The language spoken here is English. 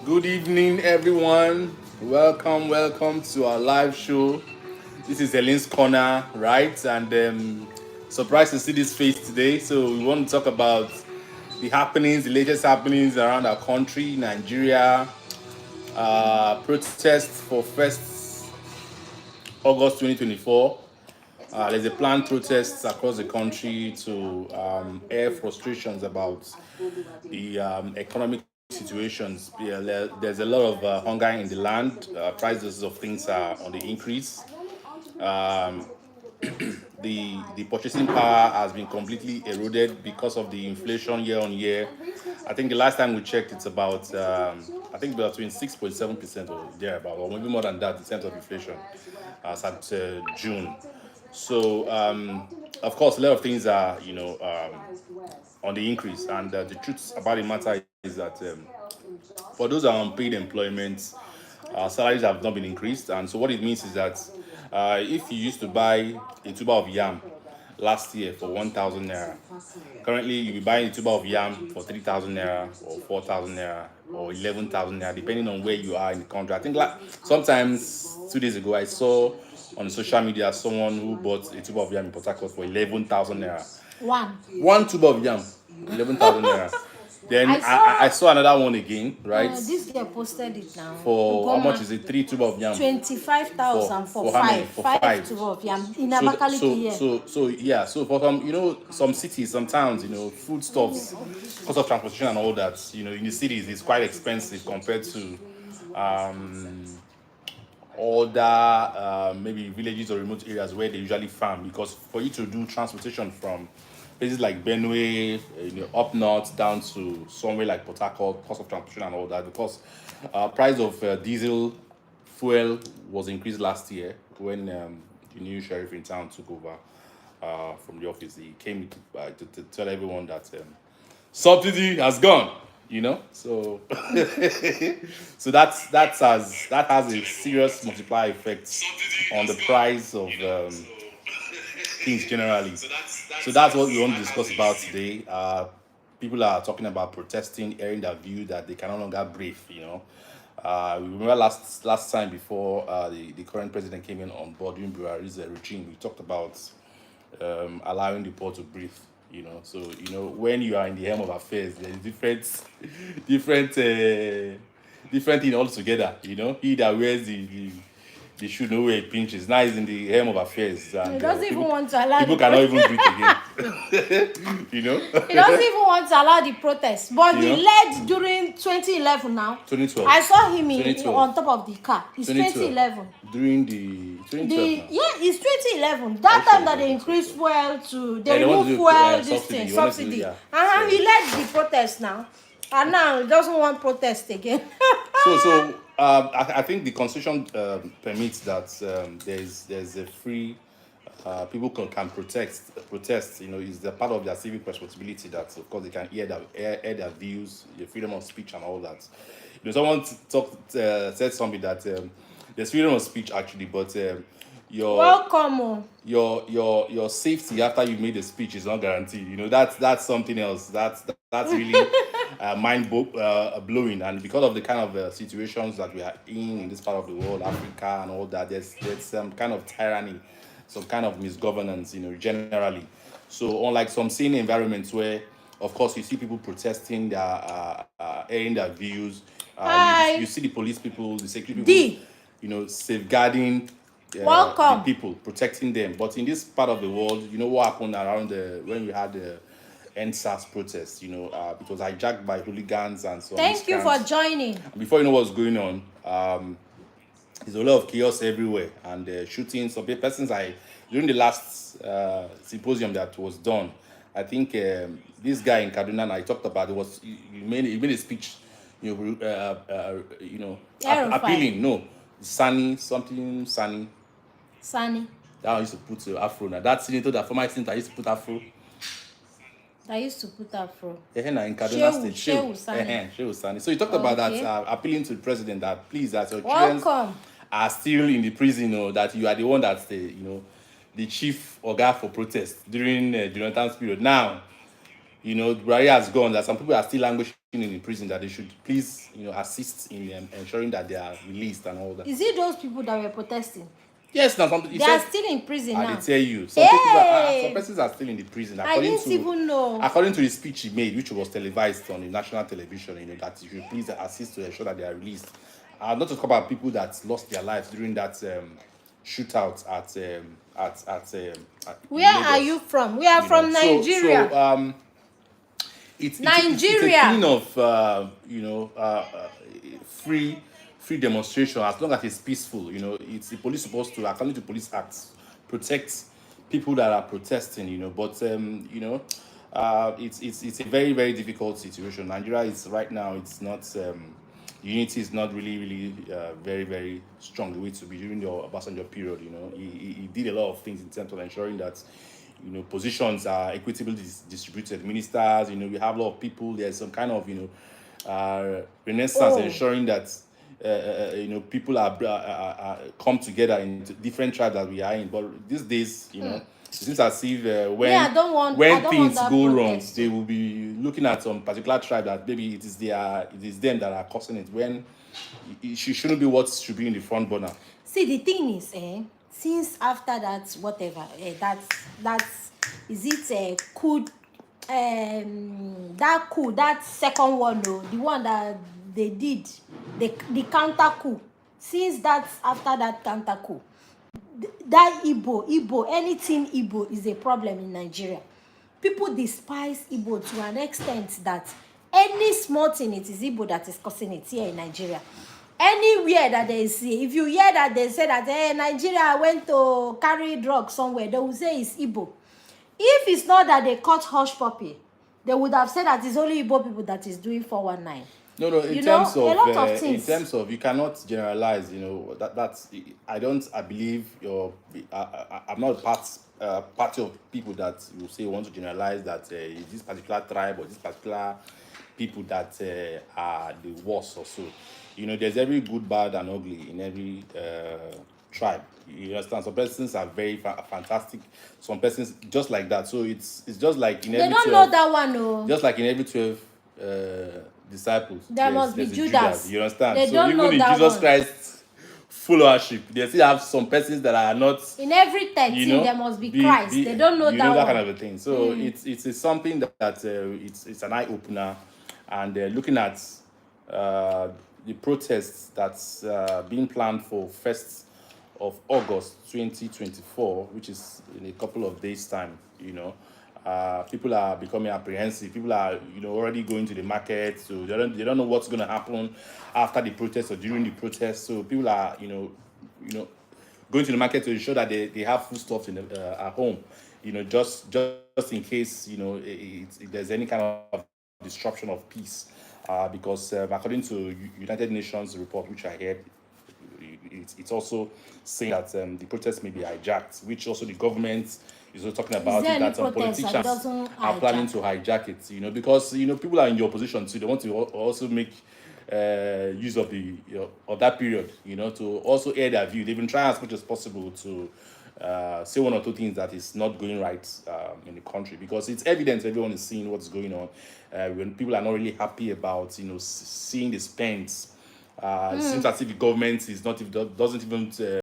Good evening, everyone. Welcome to our live show. This is Helen's Corner, right? And surprised to see this face today. So we want to talk about the happenings, the latest happenings around our country, Nigeria. Protests for 1st August 2024. There's a planned protests across the country to air frustrations about the economic situations. Yeah, there's a lot of hunger in the land. Prices of things are on the increase. Um, the purchasing power has been completely eroded because of the inflation year on year. I think the last time we checked, it's about I think between 6.7% or thereabout, or maybe more than that in terms of inflation as at June. So of course, a lot of things are on the increase, and the truth about the matter is that for those who are unpaid employment, salaries have not been increased. And so what it means is that if you used to buy a tuber of yam last year for 1,000 naira, currently you'll be buying a tuber of yam for 3,000 naira or 4,000 naira or 11,000 naira, depending on where you are in the country. I think sometimes 2 days ago I saw on social media someone who bought a tuber of yam in Port Harcourt for 11,000 naira. One tuber of yam, 11,000 naira. Then I saw another one again, right? This girl posted it now. For how much is it? 3 tuber of yam. 25,000 for how many? five. For Five tuber of yam in So, Abakaliki here. yeah. So for some, some cities, some towns, foodstuffs, cost of transportation and all that, in the cities, it's quite expensive compared to um, other maybe villages or remote areas where they usually farm. Because for you to do transportation from places like Benue, up north down to somewhere like Port Harcourt, cost of transportation and all that, because price of diesel fuel was increased last year when the new sheriff in town took over from the office. He came to tell everyone that subsidy has gone. So so that has a serious multiplier effect on the price of things generally. So that's what we want to discuss about today. People are talking about protesting, airing their view that they can no longer breathe. We remember last time before the current president came in on board during Buhari's regime, we talked about allowing the poor to breathe. So when you are in the helm of affairs, there's different thing altogether. He that wears the shoe know where it pinches. Now he's in the helm of affairs, and He doesn't even want to allow people the cannot even breathe again. He doesn't even want to allow the protest. But he led during 2011 now. 2012. I saw him 2012. on top of the car. It's 2011. During the 2012 now. It's 2011. That time that they increased fuel they remove fuel, this thing, subsidy. He led the protest now. And now he doesn't want protest again. So I think the constitution permits that there's a free people can protest. Is the part of their civic responsibility that of course they can air their views, the freedom of speech and all that. Someone said something that there's freedom of speech actually, but your welcome. Your safety after you made the speech is not guaranteed. That's something else. That's really mind blowing. And because of the kind of situations that we are in this part of the world, Africa and all that, there's some kind of tyranny, some kind of misgovernance, generally. So unlike some sane environments where, of course, you see people protesting, their airing their views. You see the police people, the security people, safeguarding the people, protecting them. But in this part of the world, what happened around when we had the NSAS protest, it was hijacked by hooligans and so on. Thank you for joining. Before you know what's going on, there's a lot of chaos everywhere and shooting. Some persons during the last symposium that was done, I think this guy in Kaduna, and I talked about it, was he made a speech, appealing. No, Sani. That one used to put afro. Now that senator, that former senator, used to put afro. I used to put afro. In Kaduna State, Shehu Sani. So you talked about that, appealing to the president that please, that your children are still in the prison, that you are the one that's the chief organ for protest during Jonathan's period. Now, Buhari has gone. That some people are still languishing in the prison that they should please, assist in ensuring that they are released and all that. Is it those people that were protesting? Yes, now they are still in prison now. I tell you, some persons are still in the prison. I didn't even know. According to the speech he made, which was televised on the national television, that you should please assist to ensure that they are released. Not to talk about people that lost their lives during that shootout at Where are you from? We are from Nigeria. It's Nigeria. It's a thing of free demonstration, as long as it's peaceful. It's the police supposed to, according to police acts, protect people that are protesting. But it's a very, very difficult situation. Nigeria is right now. It's not. Unity is not really very, very strong the way to be during the Obasanjo period. He did a lot of things in terms of ensuring that positions are equitably distributed. Ministers, we have a lot of people. There's some kind of renaissance ensuring that people are come together in different tribes that we are in. But these days, it seems as if when things go wrong, they will be looking at some particular tribe that maybe it is them that are causing it, when it shouldn't be what should be in the front burner. See, the thing is, since after that, whatever, that's is it that second one, though, the one that they did, the counter coup. Since that's after that counter coup, that Igbo, anything Igbo is a problem in Nigeria. People despise Igbo to an extent that any small thing, it is Igbo that is causing it here in Nigeria. Anywhere that they see, if you hear that they say that Nigeria went to carry drugs somewhere, they will say it's Igbo. If it's not that they caught hush puppy, they would have said that it's only Igbo people that is doing 419. No. In terms of, you cannot generalize. I believe I'm not party of people that you say want to generalize that this particular tribe or this particular people that are the worst or so. There's every good, bad, and ugly in every tribe. You understand? Some persons are very fantastic. Some persons just like that. So it's just like in every. They don't know that one, no. Just like in every 12 disciples, there must be Judas. You understand? They so don't even know in that Jesus one. Christ's followership, they still have some persons that are not. In every 13, there must be Christ. They don't know that kind of a thing. So it's something that it's an eye opener, and looking at the protests that's being planned for 1st of August 2024, which is in a couple of days' time. People are becoming apprehensive. People are, already going to the market, so they don't know what's going to happen after the protest or during the protest. So people are, going to the market to ensure that they have foodstuffs at home, just in case, if there's any kind of disruption of peace. Because according to United Nations report, which I heard, it's also saying that the protest may be hijacked, which also the government is also talking about it, that some politicians are planning to hijack it, because people are in the opposition too. They want to also make use of the of that period, to also air their view. They've been trying as much as possible to say one or two things that is not going right in the country, because it's evident everyone is seeing what's going on. When people are not really happy about seeing the spends, it seems as if the government is not doesn't even